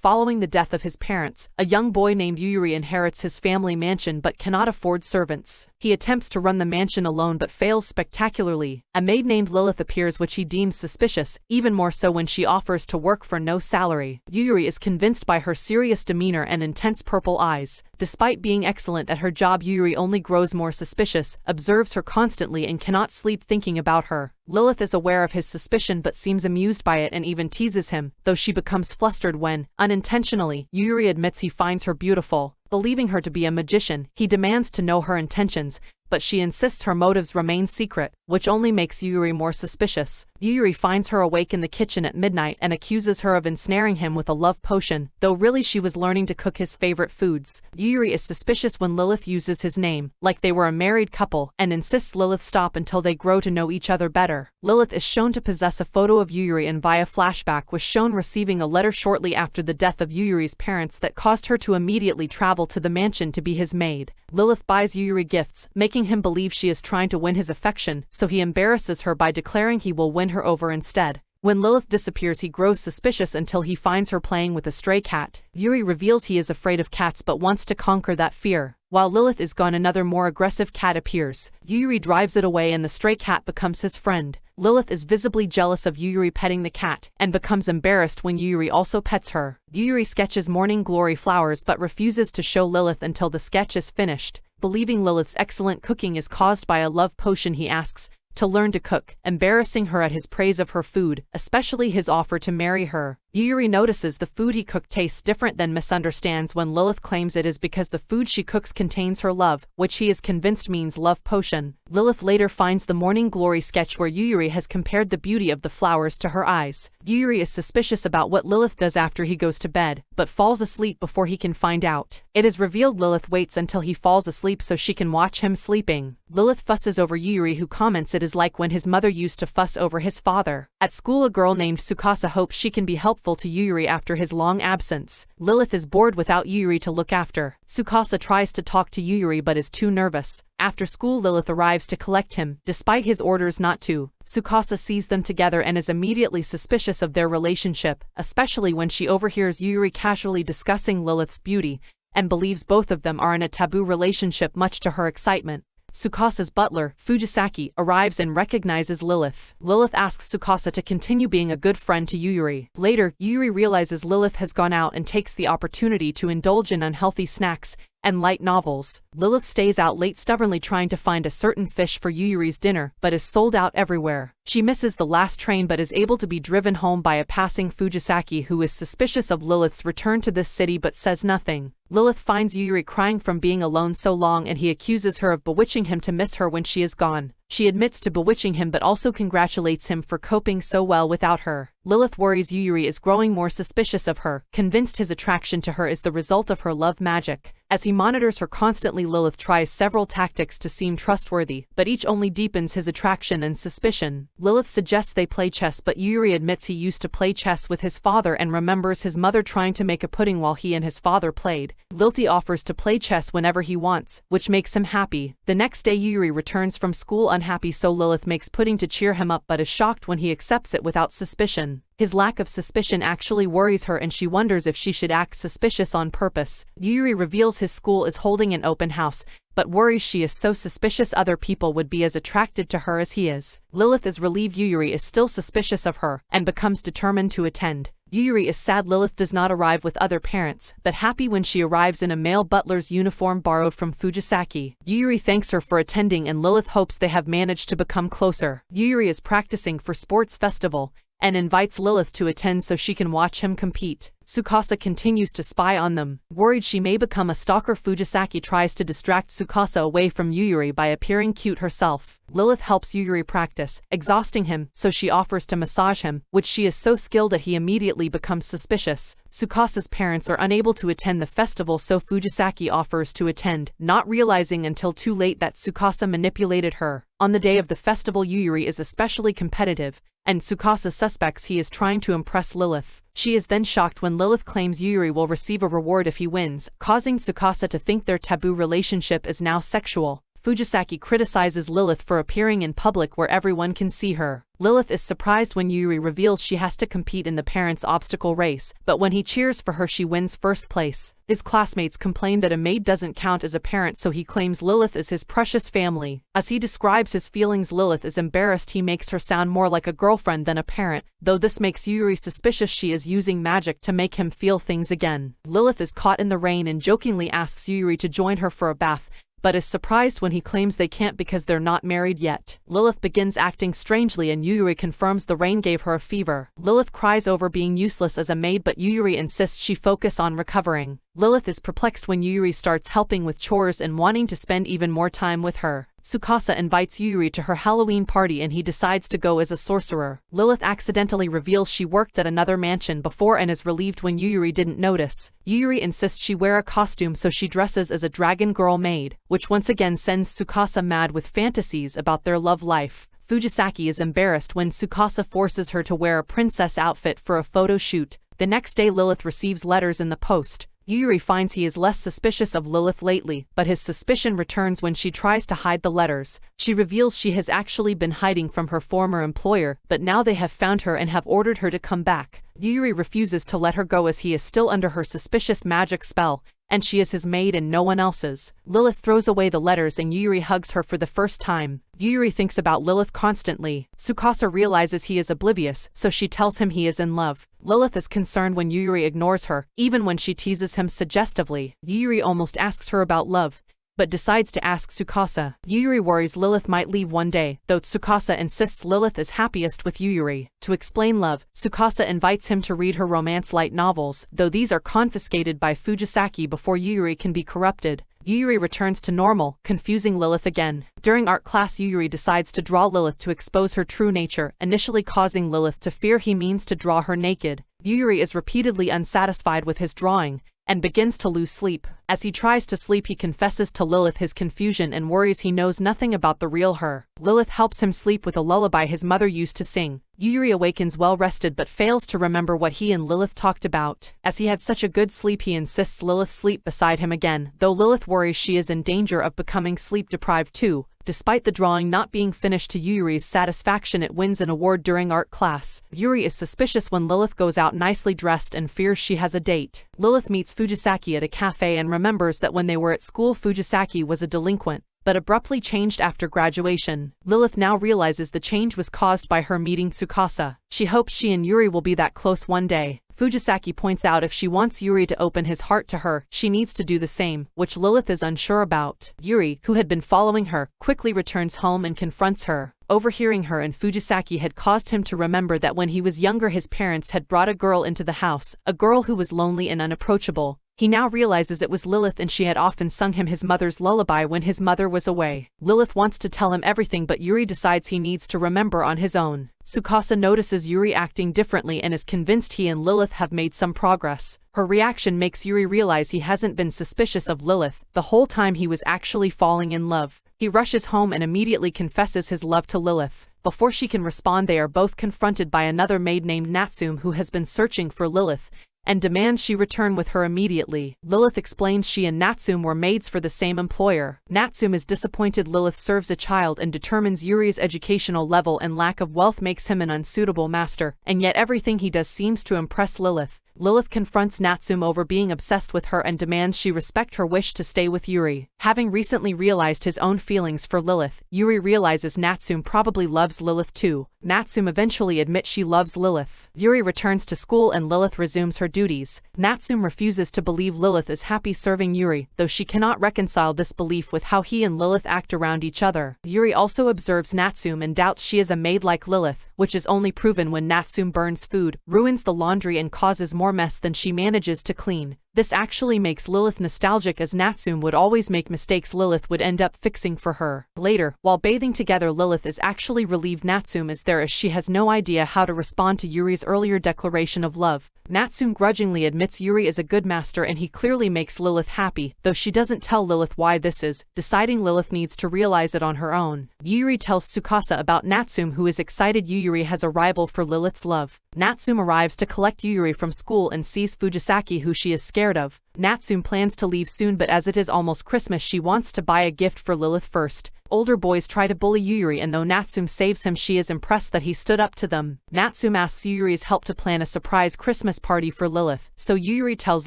following the death of his parents, a young boy named Yuri inherits his family mansion but cannot afford servants. He attempts to run the mansion alone but fails spectacularly. A maid named Lilith appears, which he deems suspicious, even more so when she offers to work for no salary. Yuri is convinced by her serious demeanor and intense purple eyes. Despite being excellent at her job, Yuri only grows more suspicious, observes her constantly and cannot sleep thinking about her. Lilith is aware of his suspicion but seems amused by it and even teases him, though she becomes flustered when, unintentionally, Yuri admits he finds her beautiful. Believing her to be a magician, he demands to know her intentions, but she insists her motives remain secret, which only makes Yuri more suspicious. Yuri finds her awake in the kitchen at midnight and accuses her of ensnaring him with a love potion, though really she was learning to cook his favorite foods. Yuri is suspicious when Lilith uses his name, like they were a married couple, and insists Lilith stop until they grow to know each other better. Lilith is shown to possess a photo of Yuri and via flashback was shown receiving a letter shortly after the death of Yuri's parents that caused her to immediately travel to the mansion to be his maid. Lilith buys Yuri gifts, making him believe she is trying to win his affection, so he embarrasses her by declaring he will win her over instead. When Lilith disappears, he grows suspicious until he finds her playing with a stray cat. Yuri reveals he is afraid of cats but wants to conquer that fear. While Lilith is gone, another more aggressive cat appears. Yuri drives it away and the stray cat becomes his friend. Lilith is visibly jealous of Yuri petting the cat, and becomes embarrassed when Yuri also pets her. Yuri sketches morning glory flowers but refuses to show Lilith until the sketch is finished. Believing Lilith's excellent cooking is caused by a love potion, he asks to learn to cook, embarrassing her at his praise of her food, especially his offer to marry her. Yuri notices the food he cooked tastes different, then misunderstands when Lilith claims it is because the food she cooks contains her love, which he is convinced means love potion. Lilith later finds the morning glory sketch where Yuri has compared the beauty of the flowers to her eyes. Yuri is suspicious about what Lilith does after he goes to bed, but falls asleep before he can find out. It is revealed Lilith waits until he falls asleep so she can watch him sleeping. Lilith fusses over Yuri, who comments it is like when his mother used to fuss over his father. At school, a girl named Tsukasa hopes she can be helpful to Yuri after his long absence. Lilith is bored without Yuri to look after. Tsukasa tries to talk to Yuri but is too nervous. After school, Lilith arrives to collect him, despite his orders not to. Tsukasa sees them together and is immediately suspicious of their relationship, especially when she overhears Yuri casually discussing Lilith's beauty, and believes both of them are in a taboo relationship, much to her excitement. Tsukasa's butler, Fujisaki, arrives and recognizes Lilith. Lilith asks Tsukasa to continue being a good friend to Yuri. Later, Yuri realizes Lilith has gone out and takes the opportunity to indulge in unhealthy snacks and light novels. Lilith stays out late, stubbornly trying to find a certain fish for Yuri's dinner, but is sold out everywhere. She misses the last train but is able to be driven home by a passing Fujisaki, who is suspicious of Lilith's return to this city but says nothing. Lilith finds Yuri crying from being alone so long and he accuses her of bewitching him to miss her when she is gone. She admits to bewitching him but also congratulates him for coping so well without her. Lilith worries Yuri is growing more suspicious of her, convinced his attraction to her is the result of her love magic. As he monitors her constantly, Lilith tries several tactics to seem trustworthy, but each only deepens his attraction and suspicion. Lilith suggests they play chess, but Yuri admits he used to play chess with his father and remembers his mother trying to make a pudding while he and his father played. Lilith offers to play chess whenever he wants, which makes him happy. The next day, Yuri returns from school unhappy, so Lilith makes pudding to cheer him up but is shocked when he accepts it without suspicion. His lack of suspicion actually worries her and she wonders if she should act suspicious on purpose. Yuri reveals his school is holding an open house, but worries she is so suspicious other people would be as attracted to her as he is. Lilith is relieved Yuri is still suspicious of her, and becomes determined to attend. Yuri is sad Lilith does not arrive with other parents, but happy when she arrives in a male butler's uniform borrowed from Fujisaki. Yuri thanks her for attending and Lilith hopes they have managed to become closer. Yuri is practicing for sports festival, and invites Lilith to attend so she can watch him compete. Tsukasa continues to spy on them. Worried she may become a stalker, Fujisaki tries to distract Tsukasa away from Yuri by appearing cute herself. Lilith helps Yuri practice, exhausting him, so she offers to massage him, which she is so skilled at he immediately becomes suspicious. Tsukasa's parents are unable to attend the festival, so Fujisaki offers to attend, not realizing until too late that Tsukasa manipulated her. On the day of the festival, Yuri is especially competitive, and Tsukasa suspects he is trying to impress Lilith. She is then shocked when Lilith claims Yuri will receive a reward if he wins, causing Tsukasa to think their taboo relationship is now sexual. Fujisaki criticizes Lilith for appearing in public where everyone can see her. Lilith is surprised when Yuri reveals she has to compete in the parents' obstacle race, but when he cheers for her she wins first place. His classmates complain that a maid doesn't count as a parent, so he claims Lilith is his precious family. As he describes his feelings, Lilith is embarrassed. He makes her sound more like a girlfriend than a parent, though this makes Yuri suspicious she is using magic to make him feel things again. Lilith is caught in the rain and jokingly asks Yuri to join her for a bath, but is surprised when he claims they can't because they're not married yet. Lilith begins acting strangely and Yuri confirms the rain gave her a fever. Lilith cries over being useless as a maid, but Yuri insists she focus on recovering. Lilith is perplexed when Yuri starts helping with chores and wanting to spend even more time with her. Tsukasa invites Yuri to her Halloween party and he decides to go as a sorcerer. Lilith accidentally reveals she worked at another mansion before and is relieved when Yuri didn't notice. Yuri insists she wear a costume, so she dresses as a dragon girl maid, which once again sends Tsukasa mad with fantasies about their love life. Fujisaki is embarrassed when Tsukasa forces her to wear a princess outfit for a photo shoot. The next day Lilith receives letters in the post. Yuri finds he is less suspicious of Lilith lately, but his suspicion returns when she tries to hide the letters. She reveals she has actually been hiding from her former employer, but now they have found her and have ordered her to come back. Yuri refuses to let her go as he is still under her suspicious magic spell, and she is his maid and no one else's. Lilith throws away the letters and Yuri hugs her for the first time. Yuri thinks about Lilith constantly. Tsukasa realizes he is oblivious, so she tells him he is in love. Lilith is concerned when Yuri ignores her, even when she teases him suggestively. Yuri almost asks her about love, but decides to ask Tsukasa. Yuri worries Lilith might leave one day, though Tsukasa insists Lilith is happiest with Yuri. To explain love, Tsukasa invites him to read her romance light novels, though these are confiscated by Fujisaki before Yuri can be corrupted. Yuri returns to normal, confusing Lilith again. During art class, Yuri decides to draw Lilith to expose her true nature, initially causing Lilith to fear he means to draw her naked. Yuri is repeatedly unsatisfied with his drawing, and begins to lose sleep. As he tries to sleep, he confesses to Lilith his confusion and worries he knows nothing about the real her. Lilith helps him sleep with a lullaby his mother used to sing. Yuri awakens well rested but fails to remember what he and Lilith talked about. As he had such a good sleep, he insists Lilith sleep beside him again, though Lilith worries she is in danger of becoming sleep deprived too. Despite the drawing not being finished to Yuri's satisfaction, it wins an award during art class. Yuri is suspicious when Lilith goes out nicely dressed and fears she has a date. Lilith meets Fujisaki at a cafe and remembers that when they were at school Fujisaki was a delinquent, but abruptly changed after graduation. Lilith now realizes the change was caused by her meeting Tsukasa. She hopes she and Yuri will be that close one day. Fujisaki points out if she wants Yuri to open his heart to her, she needs to do the same, which Lilith is unsure about. Yuri, who had been following her, quickly returns home and confronts her. Overhearing her and Fujisaki had caused him to remember that when he was younger his parents had brought a girl into the house, a girl who was lonely and unapproachable. He now realizes it was Lilith and she had often sung him his mother's lullaby when his mother was away. Lilith wants to tell him everything, but Yuri decides he needs to remember on his own. Tsukasa notices Yuri acting differently and is convinced he and Lilith have made some progress. Her reaction makes Yuri realize he hasn't been suspicious of Lilith the whole time. He was actually falling in love. He rushes home and immediately confesses his love to Lilith. Before she can respond, they are both confronted by another maid named Natsume who has been searching for Lilith and demands she return with her immediately. Lilith explains she and Natsume were maids for the same employer. Natsume is disappointed Lilith serves a child and determines Yuri's educational level and lack of wealth makes him an unsuitable master, and yet everything he does seems to impress Lilith. Lilith confronts Natsume over being obsessed with her and demands she respect her wish to stay with Yuri. Having recently realized his own feelings for Lilith, Yuri realizes Natsume probably loves Lilith too. Natsume eventually admits she loves Lilith. Yuri returns to school and Lilith resumes her duties. Natsume refuses to believe Lilith is happy serving Yuri, though she cannot reconcile this belief with how he and Lilith act around each other. Yuri also observes Natsume and doubts she is a maid like Lilith, which is only proven when Natsume burns food, ruins the laundry and causes more mess than she manages to clean. This actually makes Lilith nostalgic as Natsume would always make mistakes Lilith would end up fixing for her. Later, while bathing together, Lilith is actually relieved Natsume is there as she has no idea how to respond to Yuri's earlier declaration of love. Natsume grudgingly admits Yuri is a good master and he clearly makes Lilith happy, though she doesn't tell Lilith why this is, deciding Lilith needs to realize it on her own. Yuri tells Tsukasa about Natsume who is excited Yuri has a rival for Lilith's love. Natsume arrives to collect Yuri from school and sees Fujisaki, who she is scared of. Natsume plans to leave soon, but as it is almost Christmas, she wants to buy a gift for Lilith first. Older boys try to bully Yuri, and though Natsume saves him, she is impressed that he stood up to them. Natsume asks Yuri's help to plan a surprise Christmas party for Lilith, so Yuri tells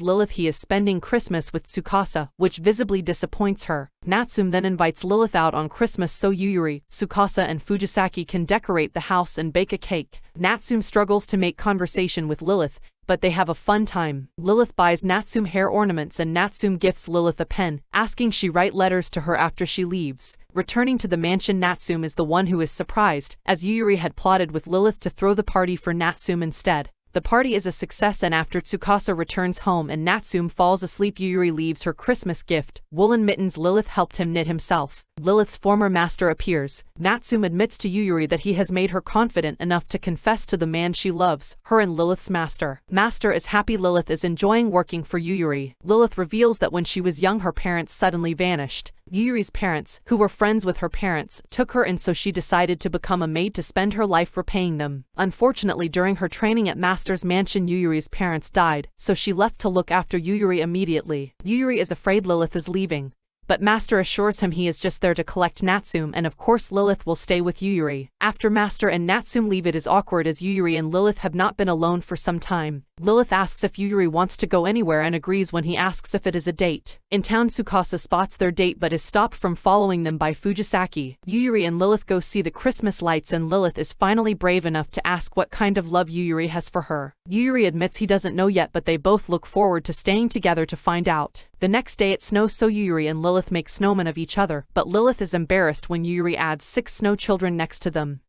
Lilith he is spending Christmas with Tsukasa, which visibly disappoints her. Natsume then invites Lilith out on Christmas so Yuri, Tsukasa and Fujisaki can decorate the house and bake a cake. Natsume struggles to make conversation with Lilith, but they have a fun time. Lilith buys Natsume hair ornaments and Natsume gifts Lilith a pen, asking she write letters to her after she leaves. Returning to the mansion, Natsume is the one who is surprised, as Yuri had plotted with Lilith to throw the party for Natsume instead. The party is a success, and after Tsukasa returns home and Natsume falls asleep, Yuri leaves her Christmas gift, woolen mittens Lilith helped him knit himself. Lilith's former master appears. Natsume admits to Yuri that he has made her confident enough to confess to the man she loves, her and Lilith's master. Master is happy Lilith is enjoying working for Yuri. Lilith reveals that when she was young her parents suddenly vanished. Yuri's parents, who were friends with her parents, took her in, so she decided to become a maid to spend her life repaying them. Unfortunately, during her training at Master's mansion, Yuri's parents died, so she left to look after Yuri immediately. Yuri is afraid Lilith is leaving, but Master assures him he is just there to collect Natsume, and of course Lilith will stay with Yuri. After Master and Natsume leave, it is awkward as Yuri and Lilith have not been alone for some time. Lilith asks if Yuri wants to go anywhere and agrees when he asks if it is a date. In town, Tsukasa spots their date but is stopped from following them by Fujisaki. Yuri and Lilith go see the Christmas lights, and Lilith is finally brave enough to ask what kind of love Yuri has for her. Yuri admits he doesn't know yet, but they both look forward to staying together to find out. The next day it snows, so Yuri and Lilith make snowmen of each other, but Lilith is embarrassed when Yuri adds 6 snow children next to them.